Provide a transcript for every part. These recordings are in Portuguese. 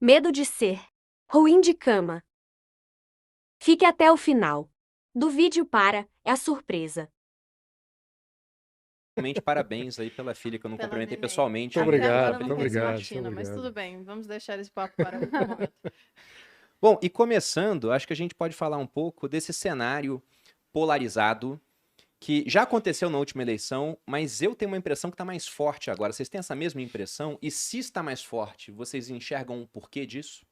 Medo de ser ruim de cama. Fique até o final do vídeo para é a surpresa. Realmente, parabéns aí pela filha, que eu não Pela cumprimentei neném. pessoalmente Muito Até ainda. agora obrigado, não muito Parabéns fez aí. obrigado, muito faxina, mas obrigado. tudo bem. Vamos deixar esse papo para outro momento. Bom, e começando, acho que a gente pode falar um pouco desse cenário polarizado que já aconteceu na última eleição, mas eu tenho uma impressão que está mais forte agora. Vocês têm essa mesma impressão? E se está mais forte, vocês enxergam o porquê disso?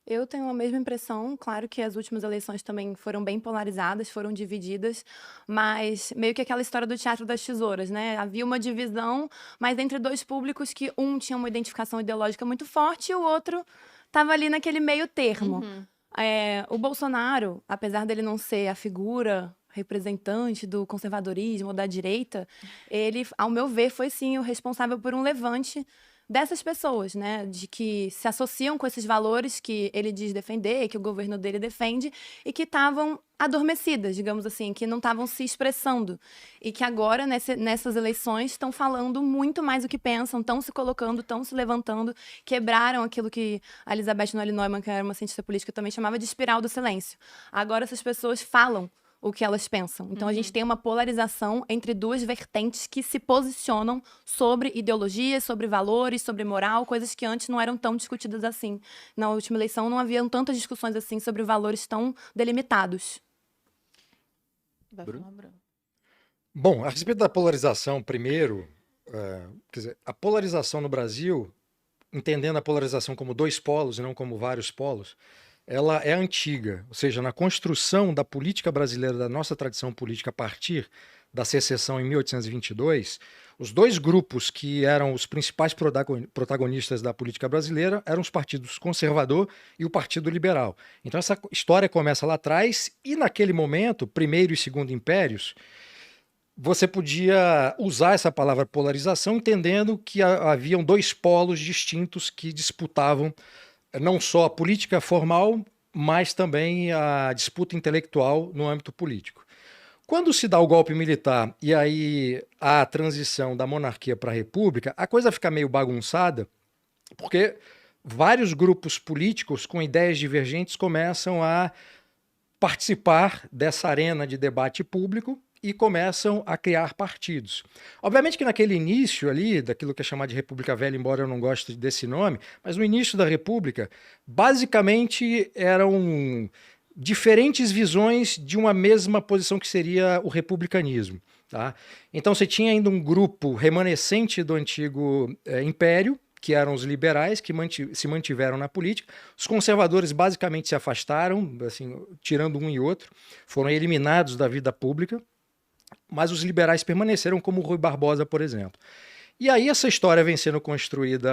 Eu tenho a mesma impressão, claro que as últimas eleições também foram bem polarizadas, foram divididas, mas meio que aquela história do teatro das tesouras, né? Havia uma divisão, mas entre dois públicos que um tinha uma identificação ideológica muito forte e o outro estava ali naquele meio termo. Uhum. O Bolsonaro, apesar dele não ser a figura representante do conservadorismo ou da direita, ele, ao meu ver, foi sim o responsável por um levante dessas pessoas, né, de que se associam com esses valores que ele diz defender, que o governo dele defende, e que estavam adormecidas, digamos assim, que não estavam se expressando. E que agora, nessas eleições, estão falando muito mais do que pensam, estão se colocando, estão se levantando, quebraram aquilo que a Elizabeth Noelle Neumann, que era uma cientista política, também chamava de espiral do silêncio. Agora essas pessoas falam o que elas pensam. Então a gente tem uma polarização entre duas vertentes que se posicionam sobre ideologias, sobre valores, sobre moral, coisas que antes não eram tão discutidas assim. Na última eleição não haviam tantas discussões assim sobre valores tão delimitados. Vai Bruno? falar, Bruno. Bom, a respeito da polarização, primeiro, quer dizer, a polarização no Brasil, entendendo a polarização como dois polos e não como vários polos, ela é antiga, ou seja, na construção da política brasileira, da nossa tradição política a partir da secessão em 1822, os dois grupos que eram os principais protagonistas da política brasileira eram os partidos conservador e o Partido Liberal. Então essa história começa lá atrás e naquele momento, primeiro e segundo impérios, você podia usar essa palavra polarização entendendo que haviam dois polos distintos que disputavam não só a política formal, mas também a disputa intelectual no âmbito político. Quando se dá o golpe militar e aí a transição da monarquia para a república, a coisa fica meio bagunçada, porque vários grupos políticos com ideias divergentes começam a participar dessa arena de debate público e começam a criar partidos. Obviamente que naquele início ali, daquilo que é chamado de República Velha, embora eu não goste desse nome, mas no início da República, basicamente eram diferentes visões de uma mesma posição que seria o republicanismo. Tá? Então você tinha ainda um grupo remanescente do antigo Império, que eram os liberais, que se mantiveram na política. Os conservadores basicamente se afastaram, assim, tirando um e outro, foram eliminados da vida pública, mas os liberais permaneceram, como o Rui Barbosa, por exemplo. E aí essa história vem sendo construída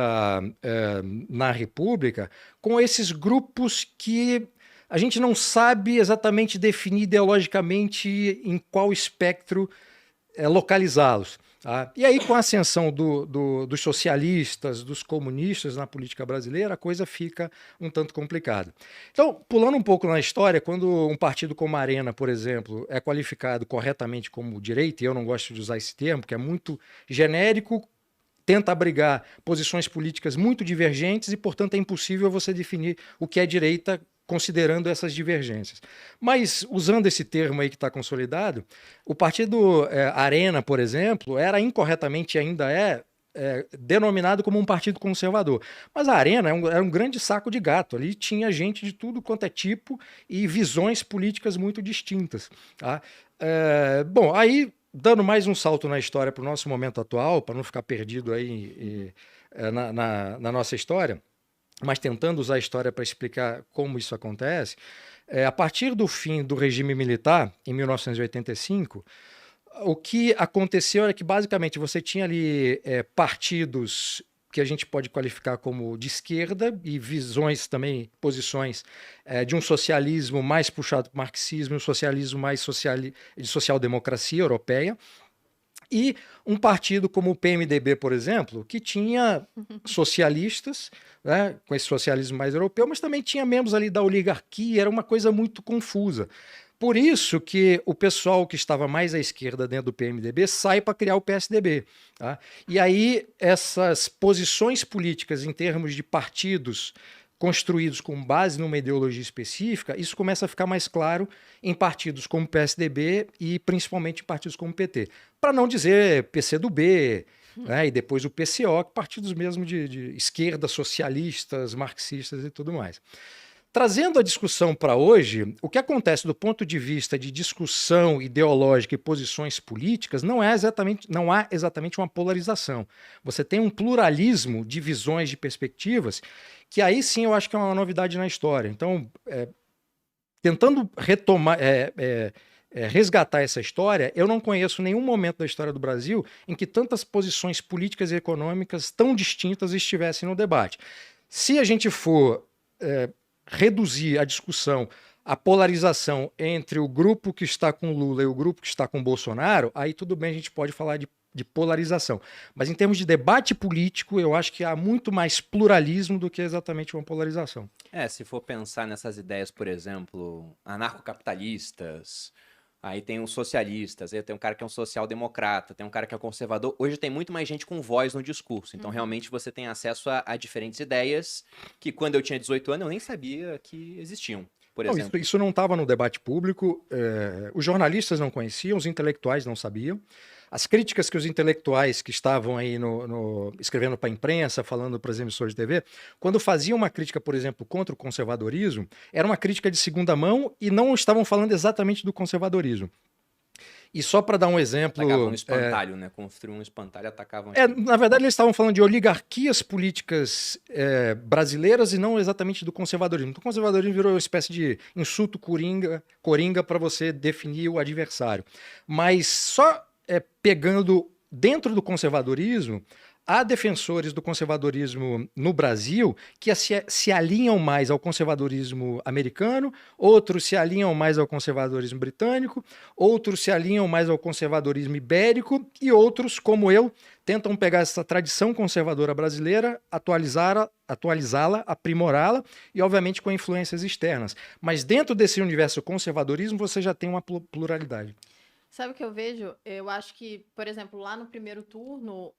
na República com esses grupos que a gente não sabe exatamente definir ideologicamente em qual espectro localizá-los. Tá? E aí, com a ascensão dos socialistas, dos comunistas na política brasileira, a coisa fica um tanto complicada. Então, pulando um pouco na história, quando um partido como a Arena, por exemplo, é qualificado corretamente como direita, e eu não gosto de usar esse termo, porque é muito genérico, tenta abrigar posições políticas muito divergentes e, portanto, é impossível você definir o que é direita considerando essas divergências. Mas, usando esse termo aí que está consolidado, o partido Arena, por exemplo, era incorretamente, ainda denominado como um partido conservador. Mas a Arena era um grande saco de gato. Ali tinha gente de tudo quanto é tipo e visões políticas muito distintas. Tá? Bom, aí, dando mais um salto na história para o nosso momento atual, para não ficar perdido aí na nossa história, mas tentando usar a história para explicar como isso acontece, a partir do fim do regime militar, em 1985, o que aconteceu era que, basicamente, você tinha ali partidos que a gente pode qualificar como de esquerda e visões também, posições de um socialismo mais puxado para o marxismo, um socialismo mais de social-democracia europeia, e um partido como o PMDB, por exemplo, que tinha socialistas, né, com esse socialismo mais europeu, mas também tinha membros ali da oligarquia, era uma coisa muito confusa. Por isso que o pessoal que estava mais à esquerda dentro do PMDB sai para criar o PSDB. Tá? E aí essas posições políticas em termos de partidos construídos com base numa ideologia específica, isso começa a ficar mais claro em partidos como o PSDB e principalmente em partidos como o PT. Para não dizer PCdoB, né, e depois o PCO, partidos mesmo de esquerda, socialistas, marxistas e tudo mais. Trazendo a discussão para hoje, o que acontece do ponto de vista de discussão ideológica e posições políticas não há exatamente uma polarização. Você tem um pluralismo de visões, de perspectivas, que aí sim eu acho que é uma novidade na história. Então, tentando retomar, resgatar essa história, eu não conheço nenhum momento da história do Brasil em que tantas posições políticas e econômicas tão distintas estivessem no debate. Se a gente for reduzir a discussão, a polarização entre o grupo que está com Lula e o grupo que está com Bolsonaro, aí tudo bem, a gente pode falar de polarização. Mas em termos de debate político, eu acho que há muito mais pluralismo do que exatamente uma polarização. Se for pensar nessas ideias, por exemplo, anarcocapitalistas, aí tem os socialistas, aí tem um cara que é um social-democrata, tem um cara que é conservador. Hoje tem muito mais gente com voz no discurso. Então, realmente, você tem acesso a diferentes ideias que, quando eu tinha 18 anos, eu nem sabia que existiam, por exemplo. Isso não estava no debate público. Os jornalistas não conheciam, os intelectuais não sabiam. As críticas que os intelectuais que estavam aí escrevendo para a imprensa, falando para as emissoras de TV, quando faziam uma crítica, por exemplo, contra o conservadorismo, era uma crítica de segunda mão e não estavam falando exatamente do conservadorismo. E só para dar um exemplo... Atacavam um espantalho, né? Construíam um espantalho e atacavam... na verdade, eles estavam falando de oligarquias políticas brasileiras e não exatamente do conservadorismo. O conservadorismo virou uma espécie de insulto coringa para você definir o adversário. Mas só pegando dentro do conservadorismo, há defensores do conservadorismo no Brasil que se alinham mais ao conservadorismo americano, outros se alinham mais ao conservadorismo britânico, outros se alinham mais ao conservadorismo ibérico e outros, como eu, tentam pegar essa tradição conservadora brasileira, atualizá-la, aprimorá-la e, obviamente, com influências externas. Mas dentro desse universo conservadorismo, você já tem uma pluralidade. Sabe o que eu vejo? Eu acho que, por exemplo, lá no primeiro turno,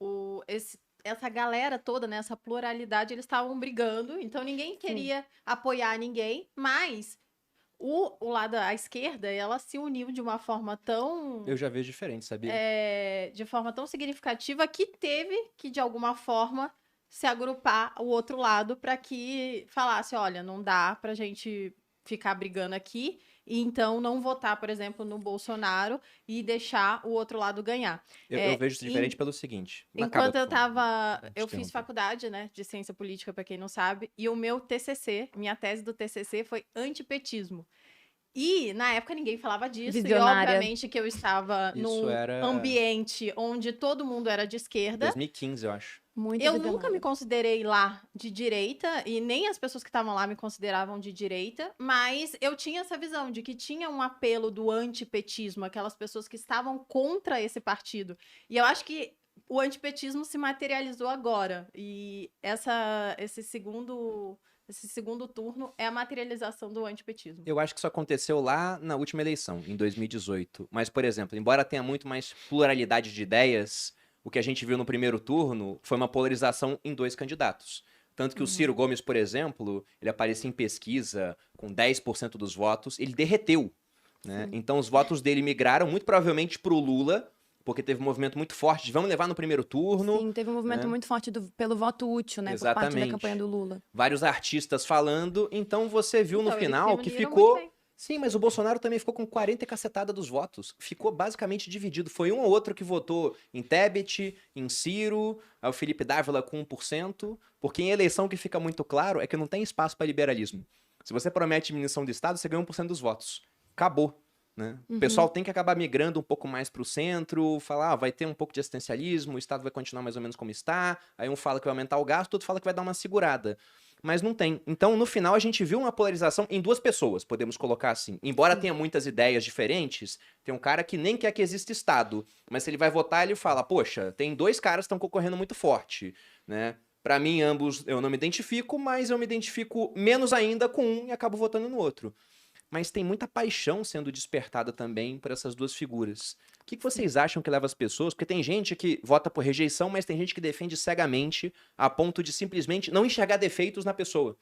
essa galera toda, né, essa pluralidade, eles estavam brigando, então ninguém queria apoiar ninguém, mas o lado da esquerda, ela se uniu de uma forma tão... Eu já vejo diferente, sabia? De forma tão significativa que teve que, de alguma forma, se agrupar o outro lado para que falasse, olha, não dá pra gente ficar brigando aqui, e então não votar, por exemplo, no Bolsonaro e deixar o outro lado ganhar. Eu vejo isso diferente pelo seguinte. Enquanto eu fiz faculdade, né, de ciência política, para quem não sabe, e o meu TCC, minha tese do TCC foi antipetismo. E, na época, ninguém falava disso. Visionária. E, obviamente, que eu estava num ambiente onde todo mundo era de esquerda. 2015, eu acho. Eu nunca me considerei lá de direita, e nem as pessoas que estavam lá me consideravam de direita, mas eu tinha essa visão de que tinha um apelo do antipetismo, aquelas pessoas que estavam contra esse partido. E eu acho que o antipetismo se materializou agora. E esse segundo turno é a materialização do antipetismo. Eu acho que isso aconteceu lá na última eleição, em 2018. Mas, por exemplo, embora tenha muito mais pluralidade de ideias, o que a gente viu no primeiro turno foi uma polarização em 2 candidatos. Tanto que o Ciro Gomes, por exemplo, ele aparecia em pesquisa com 10% dos votos, ele derreteu, né? Então os votos dele migraram muito provavelmente para o Lula, porque teve um movimento muito forte de vamos levar no primeiro turno. Sim, teve um movimento muito forte pelo voto útil, né? Exatamente. Por parte da campanha do Lula. Vários artistas falando, então você viu no final que ficou... Sim, mas o Bolsonaro também ficou com 40 e cacetada dos votos. Ficou basicamente dividido. Foi um ou outro que votou em Tebet, em Ciro, o Felipe Dávila com 1%, porque em eleição o que fica muito claro é que não tem espaço para liberalismo. Se você promete diminuição do Estado, você ganha 1% dos votos. Acabou. Né? O pessoal tem que acabar migrando um pouco mais para o centro, falar, vai ter um pouco de assistencialismo, o Estado vai continuar mais ou menos como está, aí um fala que vai aumentar o gasto, outro fala que vai dar uma segurada. Mas não tem. Então, no final, a gente viu uma polarização em 2 pessoas, podemos colocar assim. Embora tenha muitas ideias diferentes, tem um cara que nem quer que exista Estado, mas se ele vai votar, ele fala, poxa, tem 2 caras que estão concorrendo muito forte, né? Pra mim, ambos eu não me identifico, mas eu me identifico menos ainda com um e acabo votando no outro. Mas tem muita paixão sendo despertada também por essas 2 figuras. O que vocês acham que leva as pessoas? Porque tem gente que vota por rejeição, mas tem gente que defende cegamente a ponto de simplesmente não enxergar defeitos na pessoa.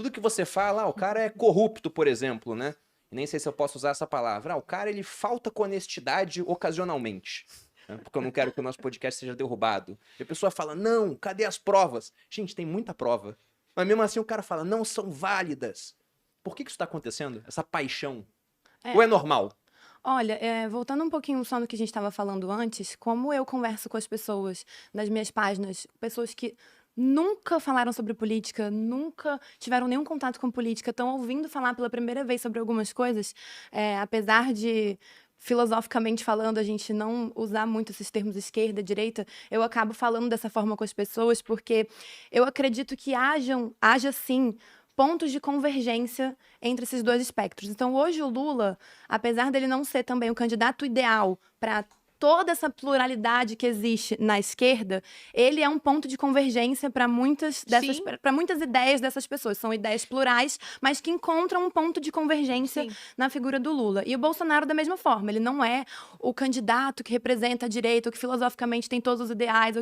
Tudo que você fala, o cara é corrupto, por exemplo, né? Nem sei se eu posso usar essa palavra. O cara, ele falta com honestidade ocasionalmente. Né? Porque eu não quero que o nosso podcast seja derrubado. E a pessoa fala, não, cadê as provas? Gente, tem muita prova. Mas mesmo assim o cara fala, não são válidas. Por que isso está acontecendo? Essa paixão? Ou é normal? Olha, voltando um pouquinho só no que a gente estava falando antes, como eu converso com as pessoas nas minhas páginas, pessoas que nunca falaram sobre política, nunca tiveram nenhum contato com política, estão ouvindo falar pela primeira vez sobre algumas coisas, apesar de, filosoficamente falando, a gente não usar muito esses termos esquerda, direita, eu acabo falando dessa forma com as pessoas, porque eu acredito que haja sim pontos de convergência entre esses dois espectros. Então, hoje o Lula, apesar dele não ser também o candidato ideal para toda essa pluralidade que existe na esquerda, ele é um ponto de convergência para muitas ideias dessas pessoas. São ideias plurais, mas que encontram um ponto de convergência na figura do Lula. E o Bolsonaro, da mesma forma, ele não é o candidato que representa a direita, ou que filosoficamente tem todos os ideais,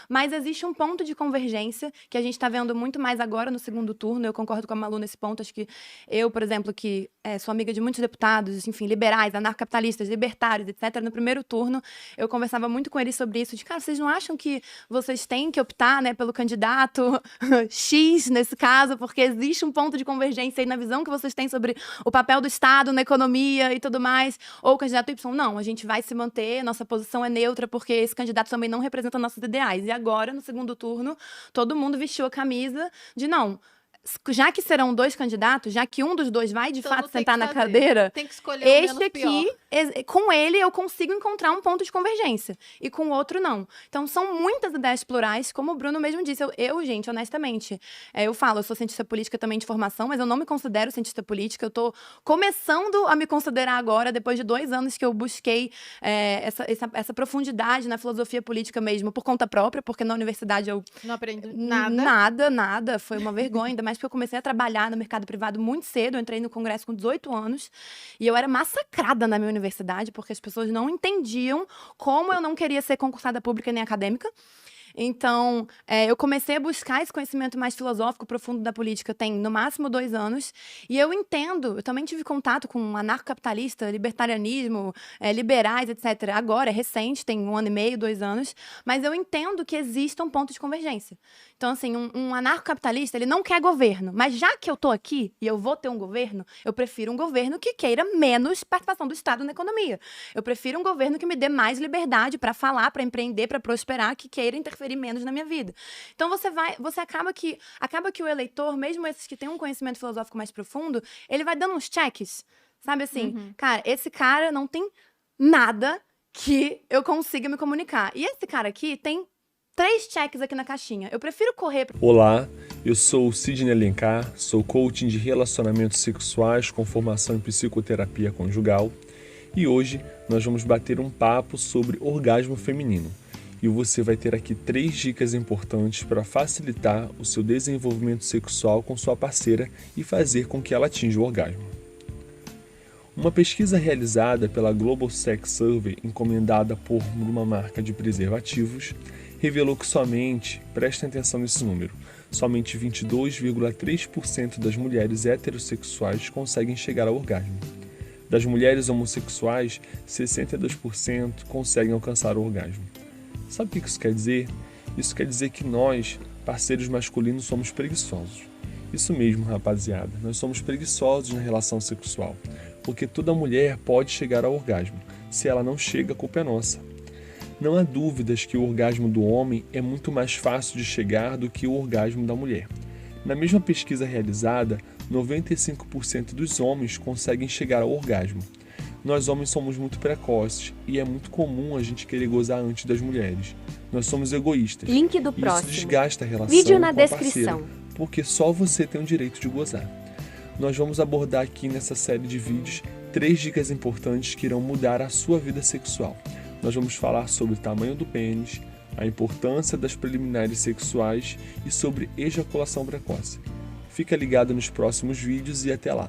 mas existe um ponto de convergência que a gente está vendo muito mais agora no segundo turno. Eu concordo com a Malu nesse ponto. Acho que eu, por exemplo, que sou amiga de muitos deputados, enfim, liberais, anarcocapitalistas, libertários, etc., no primeiro turno, eu conversava muito com eles sobre isso, de, cara, vocês não acham que vocês têm que optar, né, pelo candidato X, nesse caso, porque existe um ponto de convergência aí na visão que vocês têm sobre o papel do Estado na economia e tudo mais, ou o candidato Y, não, a gente vai se manter, nossa posição é neutra, porque esse candidato também não representa nossos ideais. E agora, no segundo turno, todo mundo vestiu a camisa de, não, já que serão dois candidatos, já que um dos dois vai de fato sentar na cadeira, tem que escolher o menos aqui, com ele eu consigo encontrar um ponto de convergência e com o outro não. Então são muitas ideias plurais, como o Bruno mesmo disse. Eu gente, honestamente, eu sou cientista política também de formação, mas eu não me considero cientista política. Eu tô começando a me considerar agora, depois de 2 anos que eu busquei essa profundidade na filosofia política mesmo, por conta própria, porque na universidade eu não aprendi nada. Nada, foi uma vergonha, ainda mais porque eu comecei a trabalhar no mercado privado muito cedo. Eu entrei no Congresso com 18 anos e eu era massacrada na minha universidade porque as pessoas não entendiam como eu não queria ser concursada pública nem acadêmica. Então, eu comecei a buscar esse conhecimento mais filosófico, profundo da política, tem no máximo 2 anos, e eu entendo, eu também tive contato com anarcocapitalista, libertarianismo, liberais, etc. Agora, é recente, tem 1 ano e meio, 2 anos, mas eu entendo que existe um ponto de convergência. Então, assim, um anarcocapitalista, ele não quer governo, mas já que eu tô aqui e eu vou ter um governo, eu prefiro um governo que queira menos participação do Estado na economia. Eu prefiro um governo que me dê mais liberdade para falar, para empreender, para prosperar, que queira interferir menos na minha vida. Então você acaba que o eleitor, mesmo esses que têm um conhecimento filosófico mais profundo, ele vai dando uns checks, sabe assim, cara, esse cara não tem nada que eu consiga me comunicar. E esse cara aqui tem 3 checks aqui na caixinha. Eu prefiro correr... Olá, eu sou o Sidney Alencar, sou coaching de relacionamentos sexuais com formação em psicoterapia conjugal e hoje nós vamos bater um papo sobre orgasmo feminino. E você vai ter aqui 3 dicas importantes para facilitar o seu desenvolvimento sexual com sua parceira e fazer com que ela atinja o orgasmo. Uma pesquisa realizada pela Global Sex Survey, encomendada por uma marca de preservativos, revelou que prestem atenção nesse número, somente 22,3% das mulheres heterossexuais conseguem chegar ao orgasmo. Das mulheres homossexuais, 62% conseguem alcançar o orgasmo. Sabe o que isso quer dizer? Isso quer dizer que nós, parceiros masculinos, somos preguiçosos. Isso mesmo, rapaziada. Nós somos preguiçosos na relação sexual. Porque toda mulher pode chegar ao orgasmo. Se ela não chega, a culpa é nossa. Não há dúvidas que o orgasmo do homem é muito mais fácil de chegar do que o orgasmo da mulher. Na mesma pesquisa realizada, 95% dos homens conseguem chegar ao orgasmo. Nós homens somos muito precoces e é muito comum a gente querer gozar antes das mulheres. Nós somos egoístas. Link do e próximo. Isso desgasta a relação Vídeo na com a parceira, descrição. porque só você tem o direito de gozar. Nós vamos abordar aqui nessa série de vídeos 3 dicas importantes que irão mudar a sua vida sexual. Nós vamos falar sobre o tamanho do pênis, a importância das preliminares sexuais e sobre ejaculação precoce. Fica ligado nos próximos vídeos e até lá!